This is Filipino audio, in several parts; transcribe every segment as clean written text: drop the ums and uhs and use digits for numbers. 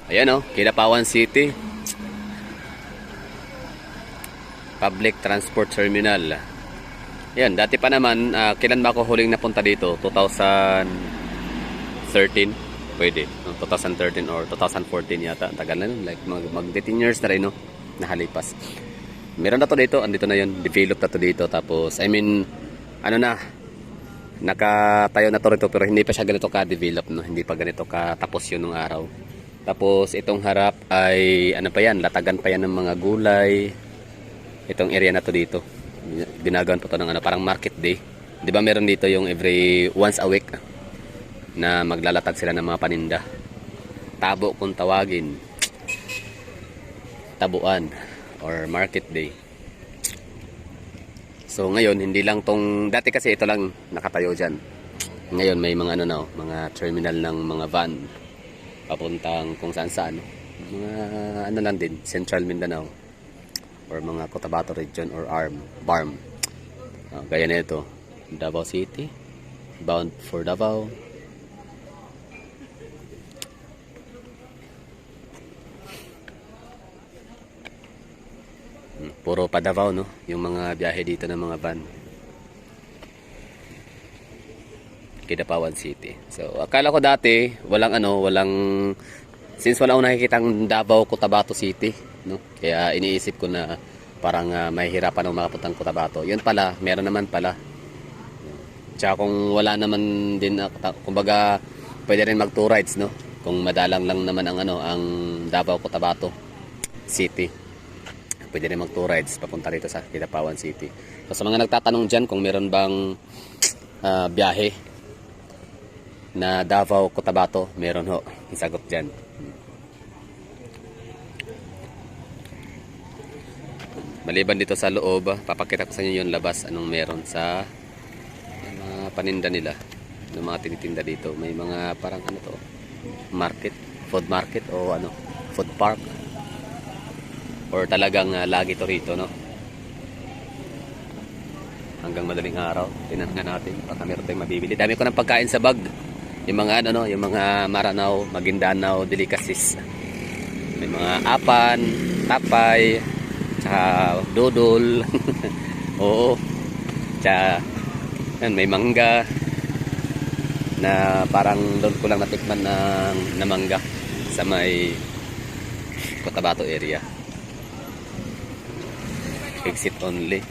Ayan o, Kidapawan City. Public Transport Terminal. Ayan, dati pa naman, kailan ba ako huling napunta dito? 2013? Pwede. No? 2013 or 2014 yata. Tagal na nun. Like mag 10 years na rin, no? Nahalipas. Meron na to dito. Andito na yun. Develop na to dito. Tapos, I mean, ano na, nakatayo na to rito. Pero hindi pa siya ganito ka-develop, no? Hindi pa ganito katapos yun nung araw. Tapos, itong harap ay, ano pa yan? Latagan pa yan ng mga gulay. Itong area na to dito. Ginagawan po to ng ano, parang market day. 'Di ba meron dito yung every once a week na maglalatag sila ng mga paninda. Tabo kung tawagin. Tabuan or market day. So ngayon hindi lang tong dati kasi ito lang nakatayo diyan. Ngayon may mga ano na, mga terminal ng mga van papuntang kung saan-saan. Mga ano lang din, Central Mindanao or mga Cotabato region or BARM. Gaya na ito, Davao City, bound for Davao. Puro pa Davao, no? Yung mga biyahe dito ng mga van. Kidapawan City. So, akala ko dati, walang since wala akong nakikitang Davao, Cotabato City, no? Kaya iniisip ko na parang mahihirapan akong makapuntang Cotabato. Yun pala, meron naman pala. Tsaka kung wala naman din, kumbaga, pwede rin mag 2 rides, no? Kung madalang lang naman ang Davao, Cotabato City. Pwede rin mag 2 rides papunta rito sa Kidapawan City. So, sa mga nagtatanong dyan kung meron bang biyahe na Davao, Cotabato, meron ho. Isagot dyan. Maliban dito sa loob, papakita ko sa inyo yung labas anong meron sa mga paninda nila ng mga tinitinda dito. May mga parang ano to, market, food market o food park or talagang lagi to rito, no? Hanggang madaling araw, tinangan natin baka meron tayong mabibili. Dami ko ng pagkain sa bag. Yung mga yung mga Maranao, Maguindanao delicacies. May mga apan, tapay, tsaka dodol. Oo. Tsaka may mangga na parang doon ko lang natikman na mangga sa may Cotabato area. Exit only.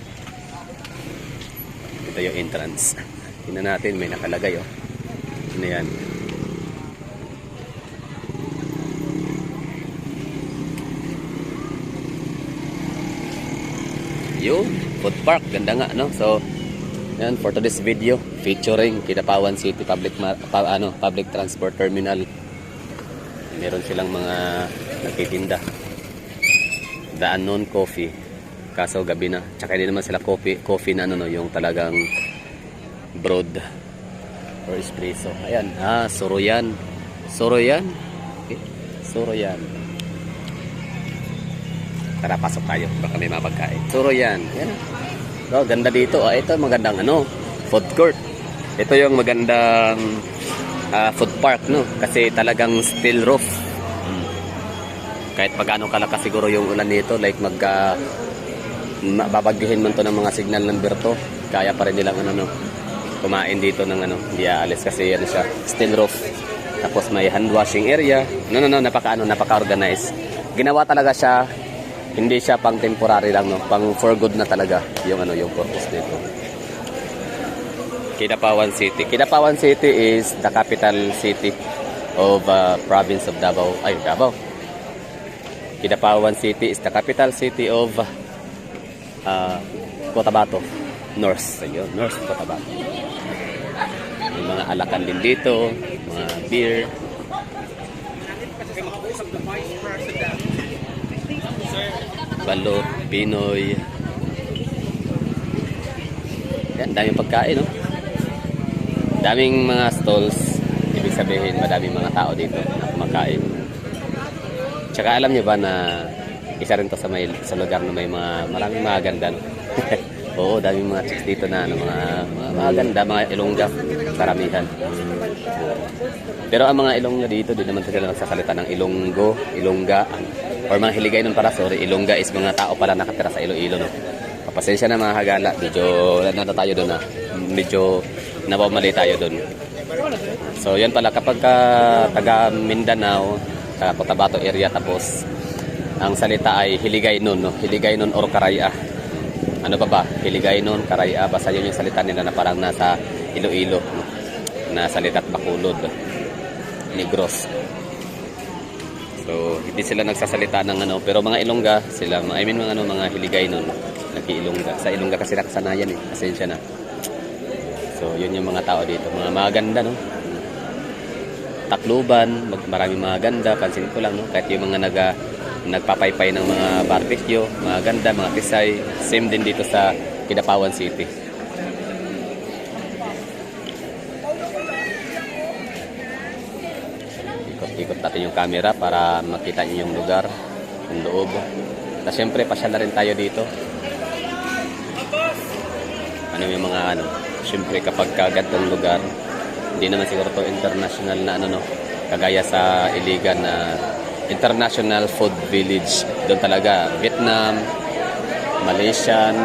Ito yung entrance. Tingnan natin, may nakalagay ano yan. Yun, food park, ganda nga, no? So, yan, for today's video, featuring Kidapawan City Public Transport Terminal. Meron silang mga nagtitinda. The Unknown Coffee. Kaso gabi na. Tsaka hindi naman sila coffee na yung talagang broad or espresso. Ayan, Soroyan. Soroyan. Okay. Soroyan. Tara, pasok tayo. Baka may mapagkain. Soroyan. Ayan. So, ganda dito. Ito magandang food court. Ito yung magandang food park, no? Kasi talagang steel roof. Kahit pagano kalakas siguro yung ulan nito, like babagyahin man to ng mga signal ng Berto, kaya pa rin nilang kumain dito ng hindi aalis kasi siya, steel roof. Tapos may hand washing area. Napaka-organized. Ginawa talaga siya, hindi siya pang temporary lang, no? Pang for good na talaga yung purpose nito. Kidapawan City. Kidapawan City is the capital city of province of Davao. Davao. Kidapawan City is the capital city of Cotabato. North Cotabato. May mga alakan din dito, mga beer. Balot, Pinoy. Yan, daming pagkain, no? Daming mga stalls. Ibig sabihin, madaming mga tao dito na kumakain. Tsaka alam niyo ba na isa rin to sa lugar na may maraming mga ganda, no? Oo, daming mga chicks dito na mga ganda, mga ilongga, karamihan. Pero ang mga Ilongga dito, di naman sila nagsasalita ng Ilonggo, Ilongga, or mga Hiligay nun para, sorry, Ilongga is mga tao pala nakatira sa Iloilo, no? Pasensya na mga Hagala, medyo tayo doon na, medyo napamali tayo doon. So yan pala, kapag taga Mindanao, sa Cotabato area, tapos ang salita ay Hiligay nun, no? Hiligay nun or Karaya. Ano ba? Hiligay nun, Karaya, basta yun yung salita nila na parang nasa Iloilo, no? Na salita't Bacolod, Negros. So hindi sila nagsasalita ng ano, pero mga Ilongga sila, I mean mga Hiligay nun, nag-Ilongga. Sa Ilongga kasi nakasanayan eh, pasensya na. So yun yung mga tao dito, mga maganda, no? Tacloban, maraming mga ganda, pansin ko lang, no? Kahit yung mga nagpapaypay ng mga barbecue, mga ganda, mga tisay, same din dito sa Kidapawan City. Ikot natin yung camera para makita niyo yung lugar, yung loob. Na syempre pasyal na rin tayo dito. Ano yung mga syempre kapag kagantong lugar, hindi naman siguro to international na no, kagaya sa Iligan na International Food Village. Doon talaga Vietnam, Malaysian,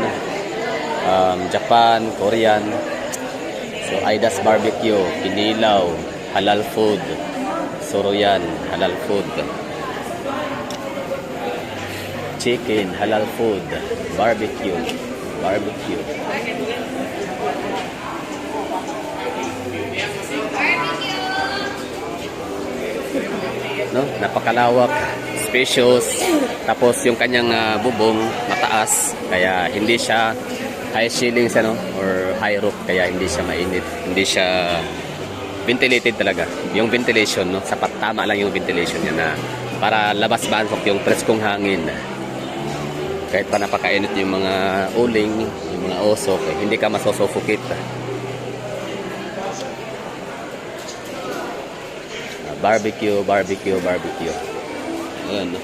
Japan, Korean. So Aidas Barbecue, Kinilaw, halal food. Soroyan, halal food. Chicken, halal food. Barbecue. No, napakalawak, spacious. Tapos yung kanyang bubong mataas, kaya hindi siya high ceilings or high roof, kaya hindi siya mainit. Hindi siya ventilated talaga. Yung ventilation, no, sapat, tama lang yung ventilation niya na para labas-bansok yung preskong hangin. Kahit pa napakainit yung mga uling, yung mga osok, hindi ka masosufocate. Barbecue. Ayan, no?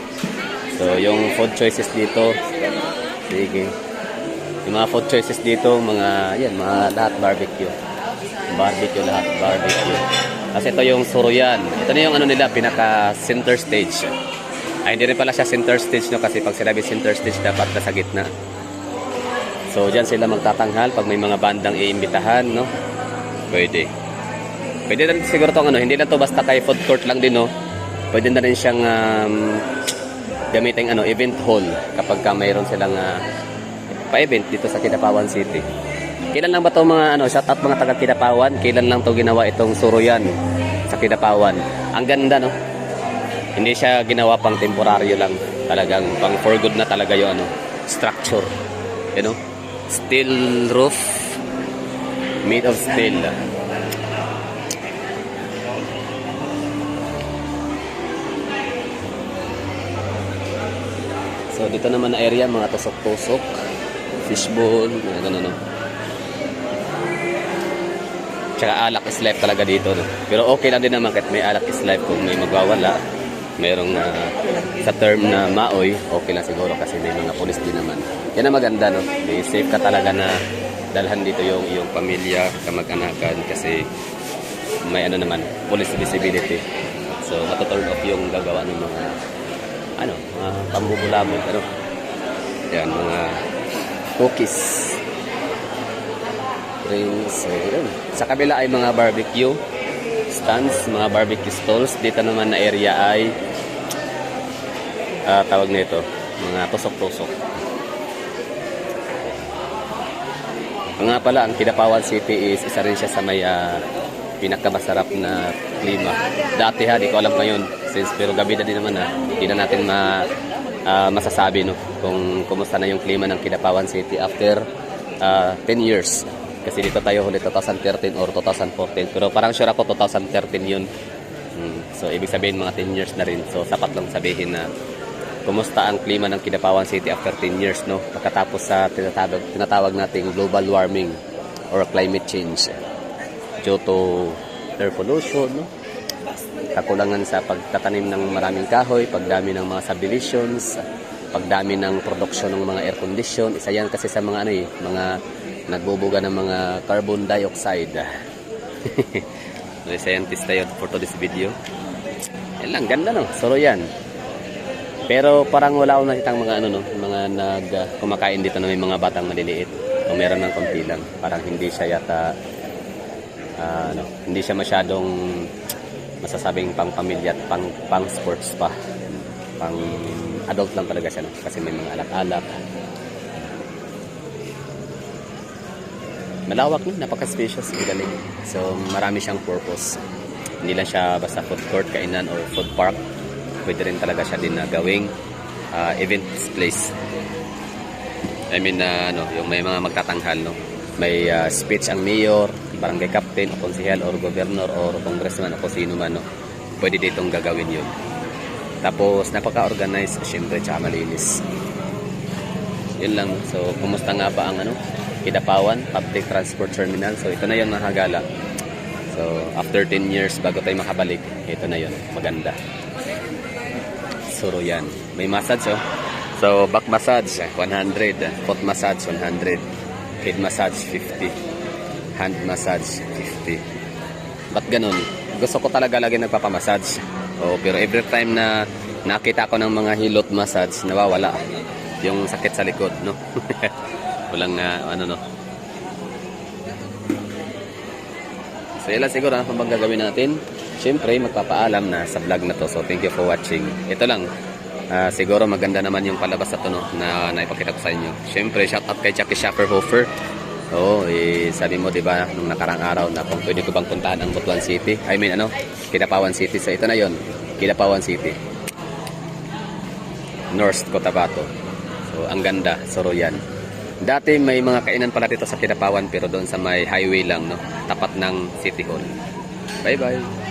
So yung food choices dito, sige. Yung mga food choices dito, mga lahat barbecue lahat. Kasi ito yung Soroyan. Ito na yung nila, pinaka center stage. Ay, hindi rin pala siya center stage, no, kasi pag sinabi center stage dapat nasa gitna. So dyan sila magtatanghal pag may mga bandang iimbitahan, no? Pwede rin siguro tong hindi na to basta kay food court lang din, no? Pwede na rin siyang gamitin event hall kapag mayroon silang pa-event dito sa Kidapawan City. Kailan lang ba ito shout out mga taga Kidapawan, kailan lang to ginawa itong Soroyan sa Kidapawan? Ang ganda, no? Hindi siya ginawa pang temporaryo lang, talagang pang for good na talaga yung structure. You know? Steel roof, made of steel. So dito naman na area, mga tusok-tusok, fishbowl, mga gano'n, no? Tsaka alak is life talaga dito, no? Pero okay lang din naman kahit may alak is life. Kung may magwawala, mayroong sa term na maoy, okay lang siguro kasi may mga pulis din naman. Yan ang maganda, no? May safe ka talaga na dalhan dito yung iyong pamilya, kamag-anakan, kasi may naman, police visibility. So matuturn off yung gagawa ng mga pambubulabog, yan, mga cookies, drinks. So, sa kabila ay mga barbecue stands, mga barbecue stalls. Dito naman na area ay tawag nito, mga tusok-tusok. Nga pala, ang Kidapawan City is isa rin siya sa may pinakamasarap na klima. Dati di ko alam ngayon, pero gabi na din naman hindi na natin masasabi, no, kung kumusta na yung klima ng Kidapawan City after 10 years. Kasi dito tayo huli 2013 or 2014. Pero parang sure ako 2013 yun. So ibig sabihin mga 10 years na rin. So sapat lang sabihin na kumusta ang klima ng Kidapawan City after 10 years, no? Pagkatapos sa tinatawag nating global warming or climate change due to air pollution, no? Kakulangan sa pagtatanim ng maraming kahoy, pagdami ng mga subdivisions, pagdami ng produksyon ng mga air condition. Isa yan kasi sa mga mga nagbubuga ng mga carbon dioxide. May scientist tayo for today's video. Yan lang, ganda no, suro yan. Pero parang wala akong nakitang mga ano no, mga kumakain dito na may mga batang maliliit. O meron ng konti lang. Parang hindi siya yata hindi siya masyadong masasabing pang pamilya at pang sports pa. Pang adult lang talaga siya no? Kasi may mga alak-alak. Malawak no, napaka-spacious, galing. So marami siyang purpose. Hindi lang siya basta food court, kainan or food park. Pwede rin talaga siya din na gawing event place. I mean yung may mga magtatanghal no. May speech ang mayor, barangay captain, o konsehal, or governor, or congressman, o kung sino man, no? Pwede ditong gagawin yun. Tapos, napaka-organized, syempre, tsaka malinis. Yun lang. So, kumusta nga ba ang Kidapawan Public Transport Terminal? So, ito na yun, mga gala. So, after 10 years, bago tayo makabalik, ito na yun. Maganda. Suro yan. May massage, oh. So, back massage, 100. Foot massage, 100. Head massage, 50. Hand massage, 50. Ba't ganun? Gusto ko talaga lagi nagpapamassage. Pero every time na nakita ko ng mga hilot massage, nawawala. Yung sakit sa likod, no? Walang, no? So, yan lang siguro ang gagawin natin. Siyempre, magpapaalam na sa vlog na to. So, thank you for watching. Ito lang. Siguro maganda naman yung palabas na to, no, na naipakita ko sa inyo. Siyempre, shout out kay Jackie Schafferhofer. Sabi mo, diba, nung nakarang araw na kung pwede ko bang puntahan ang Butuan City. I mean, Kidapawan City. So, ito na yon, Kidapawan City. North Cotabato. So, ang ganda. Suro yan. Dati may mga kainan pala dito sa Kidapawan, pero doon sa may highway lang, no, tapat ng City Hall. Bye-bye.